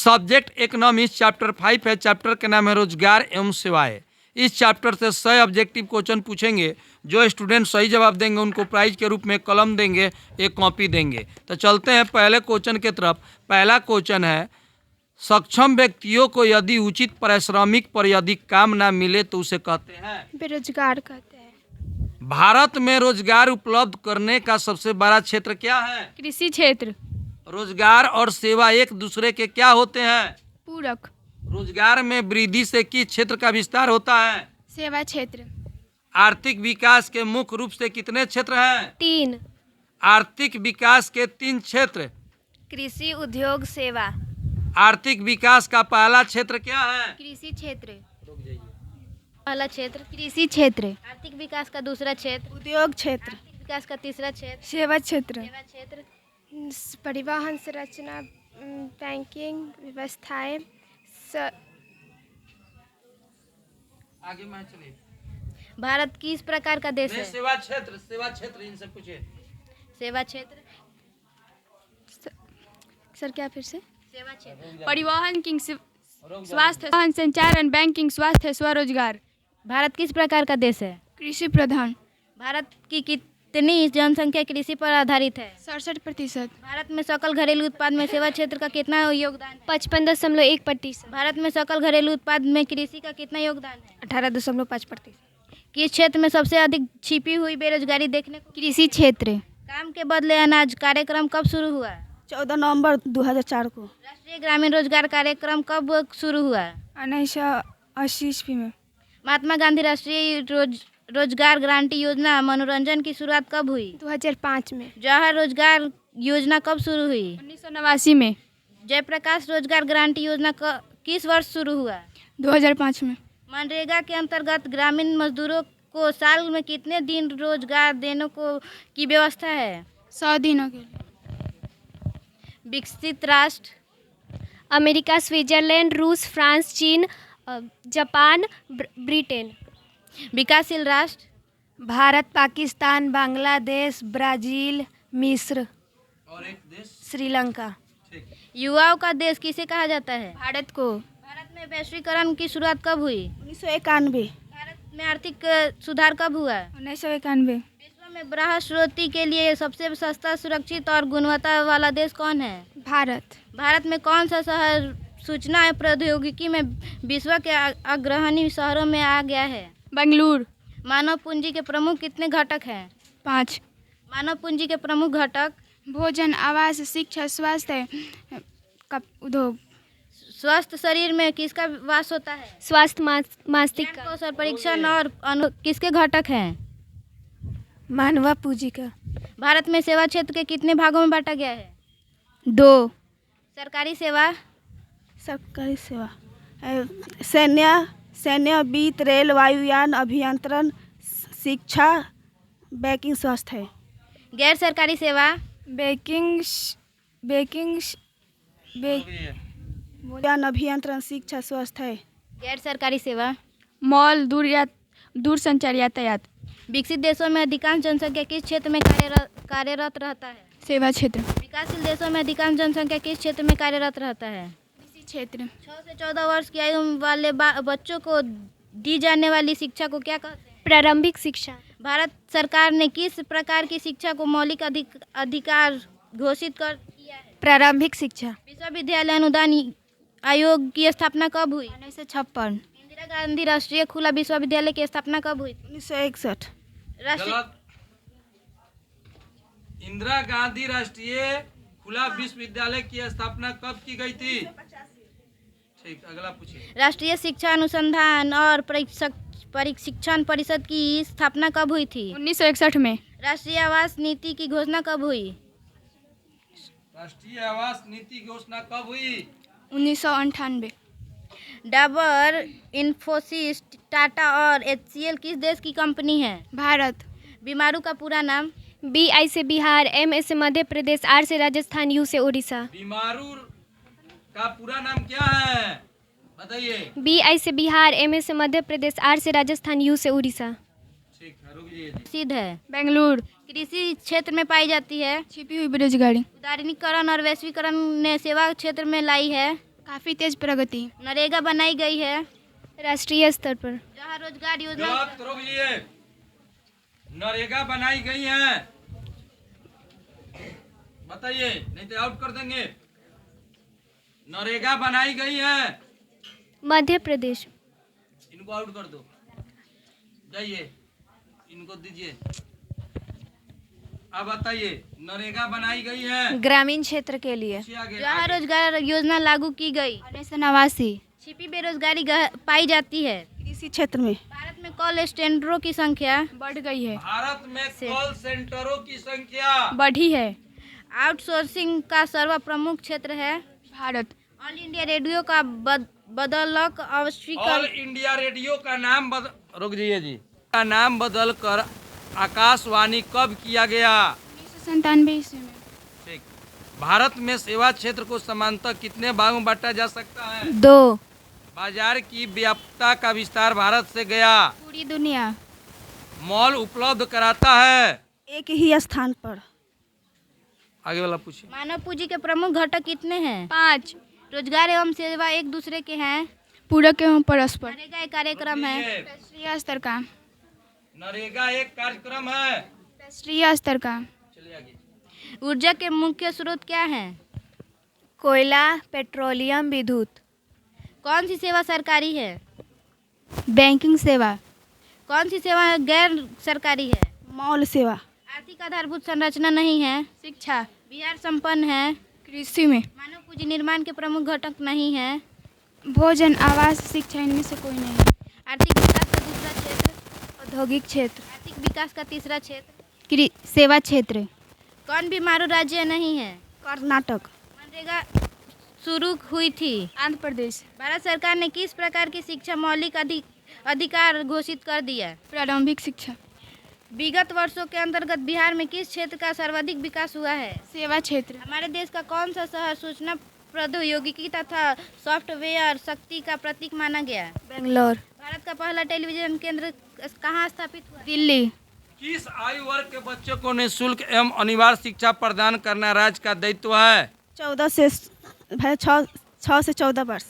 Subject economics chapter 5 है। Chapter का नाम है रोजगार एवं सेवाएं। इस चैप्टर से 100 ऑब्जेक्टिव क्वेश्चन पूछेंगे। जो स्टूडेंट सही जवाब देंगे उनको प्राइज के रूप में कलम देंगे, एक कॉपी देंगे। तो चलते हैं पहले क्वेश्चन की तरफ। पहला क्वेश्चन है, सक्षम व्यक्तियों को यदि उचित पारिश्रमिक पर यदि काम ना मिले तो उसे कहते हैं बेरोजगार कहते हैं। भारत में रोजगार उपलब्ध करने का सबसे बड़ा क्षेत्र क्या है? कृषि क्षेत्र। रोजगार और सेवा एक दूसरे के क्या होते हैं? पूरक। रोजगार में वृद्धि से किस क्षेत्र का विस्तार होता है? सेवा क्षेत्र। आर्थिक विकास के मुख्य रूप से कितने क्षेत्र हैं? 3। आर्थिक विकास के 3 क्षेत्र। कृषि, उद्योग, सेवा। आर्थिक विकास का पहला क्षेत्र क्या है? कृषि क्षेत्र। पहला क्षेत्र कृषि क्षेत्र। आर्थिक विकास का दूसरा क्षेत्र उद्योग क्षेत्र। आर्थिक विकास का तीसरा क्षेत्र सेवा क्षेत्र। सेवा क्षेत्र। परिवहन, संरचना, बैंकिंग व्यवस्थाएं, आगे मैं चलिए। भारत किस प्रकार का देश है? सेवा क्षेत्र इनसे पूछिए। सेवा क्षेत्र। सर क्या फिर से? सेवा क्षेत्र। परिवहन, स्वास्थ्य, संचार, बैंकिंग, स्वास्थ्य, स्वरोजगार। भारत किस प्रकार का देश है? कृषि प्रधान। भारत की कितनी जनसंख्या कृषि पर आधारित है? 67%। भारत में सकल घरेलू उत्पाद में सेवा क्षेत्र का कितना योगदान है? 55.1%। भारत में सकल घरेलू उत्पाद में कृषि का कितना योगदान है? 18.5%। किस क्षेत्र में सबसे अधिक छिपी हुई बेरोजगारी देखने को? कृषि क्षेत्र। काम के बदले अनाज कार्यक्रम कब शुरू हुआ? 14 नवंबर 2004 को। राष्ट्रीय ग्रामीण रोजगार कार्यक्रम कब शुरू हुआ? 1980 ईस्वी में। महात्मा गांधी राष्ट्रीय रोजगार गारंटी योजना मनोरंजन की शुरुआत कब हुई? 2005 में। जवाहर रोजगार योजना कब शुरू हुई? 1989 में। जयप्रकाश रोजगार गारंटी योजना किस वर्ष शुरू हुआ? 2005 में। मनरेगा के अंतर्गत ग्रामीण मजदूरों को साल में कितने दिन रोजगार देने की व्यवस्था है? 100 दिनों के लिए। विकसित राष्ट्र। अमेरिका, स्विट्जरलैंड, रूस, फ्रांस, चीन, जापान, ब्रिटेन। विकासशील राष्ट्र। भारत, पाकिस्तान, बांग्लादेश, ब्राजील, मिस्र और एक देश श्रीलंका। युवाओं का देश किसे कहा जाता है? भारत को। भारत में वैश्वीकरण की शुरुआत कब हुई? 1991। भारत में आर्थिक सुधार कब हुआ? 1991। विश्व में बृहस्पति के लिए सबसे सस्ता, सुरक्षित और गुणवत्ता वाला देश कौन है? भारत। भारत में कौन सा शहर सूचना एवं प्रौद्योगिकी में विश्व के अग्रणी शहरों में आ गया है? बेंगलुरु। मानव पूंजी के प्रमुख कितने घटक हैं? 5। मानव पूंजी के प्रमुख घटक भोजन, आवास, शिक्षा, स्वास्थ्य, उद्योग। स्वस्थ शरीर में किसका वास होता है? स्वास्थ्य, मानसिक। ज्ञान, कौशल, परीक्षण और किसके घटक हैं? मानव पूंजी का। भारत में सेवा क्षेत्र के कितने भागों में बांटा गया है? 2। सरकारी सेवा। सरकारी सेवा सैन्य, वित्त, रेल, वायुयान, अभियंत्रण, शिक्षा, बैंकिंग, स्वास्थ्य है। गैर सरकारी सेवा। वायुयान, अभियंत्रण, शिक्षा, स्वास्थ्य है। गैर सरकारी सेवा। मॉल, दूर संचार, यातायात। विकसित देशों में अधिकांश जनसंख्या किस क्षेत्र में कार्यरत रहता है? सेवा क्षेत्र। विकासशील देशों में अधिकांश जनसंख्या किस क्षेत्र में कार्यरत रहता है? कृषि क्षेत्र। 6 से 14 वर्ष की आयु वाले बच्चों को दी जाने वाली शिक्षा को क्या कहते हैं? प्रारंभिक शिक्षा। भारत सरकार ने किस प्रकार की शिक्षा को मौलिक अधिकार घोषित कर किया है? प्रारंभिक शिक्षा। विश्वविद्यालय अनुदान आयोग की स्थापना कब हुई? 1956। इंदिरा गांधी राष्ट्रीय खुला विश्वविद्यालय की स्थापना कब हुई? 1961। राष्ट्रीय इंदिरा गांधी राष्ट्रीय खुला विश्वविद्यालय की स्थापना कब की गई थी? ठीक, अगला पूछिए। राष्ट्रीय शिक्षा अनुसंधान और प्रशिक्षण परिषद की स्थापना कब हुई थी? 1961 में। राष्ट्रीय आवास नीति की घोषणा कब हुई? राष्ट्रीय आवास नीति की घोषणा कब हुई? 1998। डाबर, इन्फोसिस, टाटा और HCL किस देश की कंपनी है? भारत। बीमारू का पूरा नाम? BI से बिहार, MA से मध्य प्रदेश, R से राजस्थान, U से उड़ीसा। बीमारू का पूरा नाम क्या है बताइए? BI से बिहार, MA से मध्य प्रदेश, R से राजस्थान, U से उड़ीसा। ठीक है, रुकिए। प्रसिद्ध है? बेंगलुरु। कृषि क्षेत्र में पाई जाती है? छिपी हुई बेरोजगारी। उदारीकरण और वैश्वीकरण ने सेवा क्षेत्र में लाई है? काफ़ी तेज प्रगति। नरेगा बनाई गई है राष्ट्रीय स्तर पर। जहाँ रोजगार योजना गलत, रोकिए। नरेगा बनाई गई है, बताइए, नहीं तो आउट कर देंगे। नरेगा बनाई गई है, मध्य प्रदेश। इनको आउट कर दो, जाइए, इनको दीजिए। अब बताइए, नरेगा बनाई गई है, ग्रामीण क्षेत्र के लिए। आगे, जहाँ आगे। रोजगार योजना लागू की गई। 1989। छिपी बेरोजगारी पाई जाती है। कृषि क्षेत्र में भारत में कॉल सेंटरों की संख्या बढ़ गई है। भारत में कॉल सेंटरों की संख्या बढ़ी है। आउटसोर्सिंग का सर्वप्रमुख क्षेत्र है भारत। ऑल इंडिया रेडियो का बदलक ऑल अवश्यक इंडिया रेडियो का नाम रुक जाइए जी, का नाम बदलकर आकाशवाणी कब किया गया? 1997 ईस्वी में। ठीक। भारत में सेवा क्षेत्र को समानतः कितने भागों में बांटा जा सकता है? 2। बाजार की व्यापकता का विस्तार भारत से गया। पूरी दुनिया। मॉल उपलब्ध कराता है। एक ही स्थान पर। आगे वाला पूछिए। मानव पूंजी के प्रमुख घटक कितने हैं? 5। रोजगार एवं सेवा एक दूसरे के हैं। पूरक एवं परस्पर। नरेगा एक कार्यक्रम है। राष्ट्रीय स्तर का। नरेगा एक कार्यक्रम है। राष्ट्रीय स्तर का। चलिए आगे। ऊर्जा के मुख्य स्रोत क्या हैं? कोयला, पेट्रोलियम, विद्युत। कौन सी सेवा सरकारी है? बैंकिंग सेवा। कौन सी सेवा गैर सरकारी है? मॉल सेवा। आर्थिक आधारभूत संरचना नहीं है। शिक्षा। बिहार संपन्न है। कृषि में। मानव पूंजी निर्माण के प्रमुख घटक नहीं है। भोजन, आवास, शिक्षा इनमें से कोई नहीं। आर्थिक विकास का दूसरा क्षेत्र। औद्योगिक क्षेत्र। आर्थिक विकास का तीसरा क्षेत्र। सेवा क्षेत्र। कौन भी मारू राज्य नहीं है? कर्नाटक। मनरेगा शुरू हुई थी। आंध्र प्रदेश। भारत सरकार ने किस प्रकार की शिक्षा मौलिक अधिकार घोषित कर दिया? प्रारंभिक शिक्षा। विगत वर्षों के अंतर्गत बिहार में किस क्षेत्र का सर्वाधिक विकास हुआ है? सेवा क्षेत्र। हमारे देश का कौन सा शहर सूचना प्रौद्योगिकी तथा सॉफ्टवेयर शक्ति का प्रतीक माना गया? बेंगलोर। भारत का पहला टेलीविजन केंद्र कहाँ स्थापित हुआ? दिल्ली। किस आयु वर्ग के बच्चों को निःशुल्क एवं अनिवार्य शिक्षा प्रदान करना राज्य का दायित्व है? 6 से 14 वर्ष।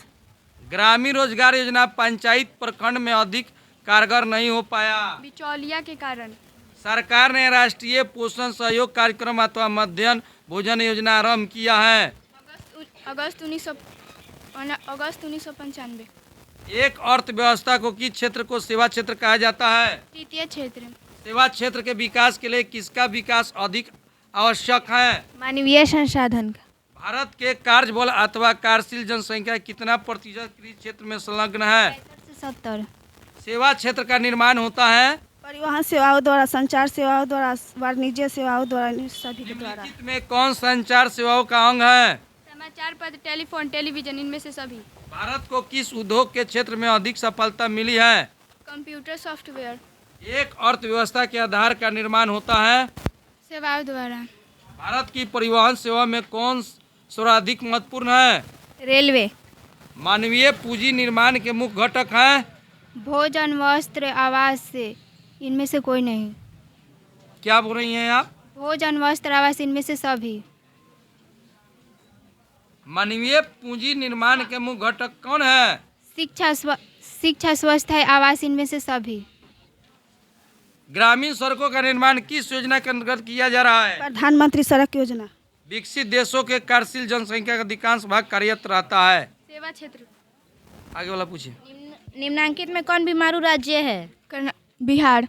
ग्रामीण रोजगार योजना पंचायत प्रखंड में अधिक कारगर नहीं हो पाया। बिचौलिया के कारण। सरकार ने राष्ट्रीय पोषण सहयोग कार्यक्रम अथवा मध्याह्न भोजन योजना आरम्भ किया है। अगस्त 1995। एक अर्थव्यवस्था को किस क्षेत्र को सेवा क्षेत्र कहा जाता है? तृतीय क्षेत्र। सेवा क्षेत्र के विकास के लिए किसका विकास अधिक आवश्यक है? मानवीय संसाधन का। भारत के कार्यबल अथवा कार्यशील जनसंख्या कितना प्रतिशत कृषि क्षेत्र में संलग्न है? 70। सेवा क्षेत्र का निर्माण होता है परिवहन सेवाओं द्वारा, संचार सेवाओं द्वारा, वाणिज्य सेवाओं द्वारा, सभी के द्वारा। निम्नलिखित में कौन संचार सेवाओं का अंग है? समाचार पत्र, टेलीफोन, टेलीविजन इनमें से सभी। भारत को किस उद्योग के क्षेत्र में अधिक सफलता मिली है? Computer software. एक अर्थव्यवस्था के आधार का निर्माण होता है सेवाओं द्वारा। भारत की परिवहन सेवा में कौन सर्वाधिक महत्वपूर्ण है? रेलवे। मानवीय पूंजी निर्माण के मुख्य घटक हैं? भोजन, वस्त्र, आवास से इनमें से कोई नहीं। क्या बोल रही हैं आप? भोजन, वस्त्र, आवास इनमें से सभी। मानवीय पूंजी निर्माण के मुख्य घटक कौन है? शिक्षा, स्वास्थ्य, आवास इनमें से सभी। ग्रामीण सड़कों का निर्माण किस योजना के अंतर्गत किया जा रहा है? प्रधानमंत्री सड़क योजना। विकसित देशों के कार्यशील जनसंख्या का अधिकांश भाग कार्यरत रहता है। सेवा क्षेत्र। आगे वाला पूछिए। निम्नांकित में कौन भी मारू राज्य है? बिहार।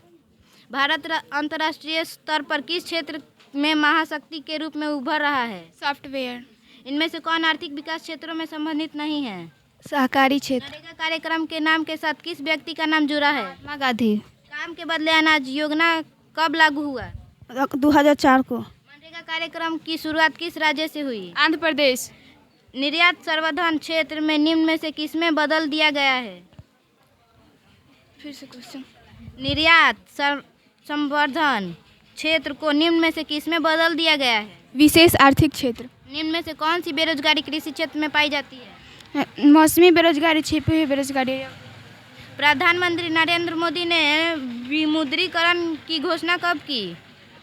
भारत अंतर्राष्ट्रीय स्तर पर किस क्षेत्र में महाशक्ति के रूप में उभर रहा है? सॉफ्टवेयर। इनमें से कौन आर्थिक विकास क्षेत्रों में संबंधित नहीं है? सहकारी क्षेत्र। नरेगा कार्यक्रम के नाम के साथ किस व्यक्ति का नाम जुड़ा है? महात्मा गांधी। काम के बदले अनाज योजना कब लागू हुआ? 2004 को। मनरेगा कार्यक्रम की शुरुआत किस राज्य से हुई? आंध्र प्रदेश। निर्यात संवर्धन क्षेत्र में निम्न में से किसमें बदल दिया गया है? फिर से क्वेश्चन। निर्यात संवर्धन क्षेत्र को निम्न में से किसमें बदल दिया गया है? विशेष आर्थिक क्षेत्र। निम्न में से कौन सी बेरोजगारी कृषि क्षेत्र में पाई जाती है? मौसमी बेरोजगारी, छिपी हुई बेरोजगारी। प्रधानमंत्री नरेंद्र मोदी ने विमुद्रीकरण की घोषणा कब की?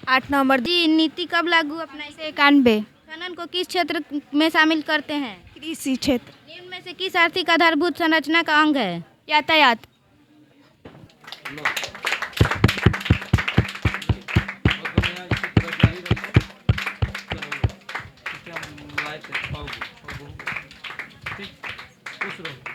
8 नवंबर। जी नीति कब लागू अपनाई? 91। खनन को किस क्षेत्र में शामिल करते हैं? कृषि क्षेत्र। निम्न में से किस आर्थिक आधारभूत संरचना का अंग है? यातायात। ठीक, खुश रहो।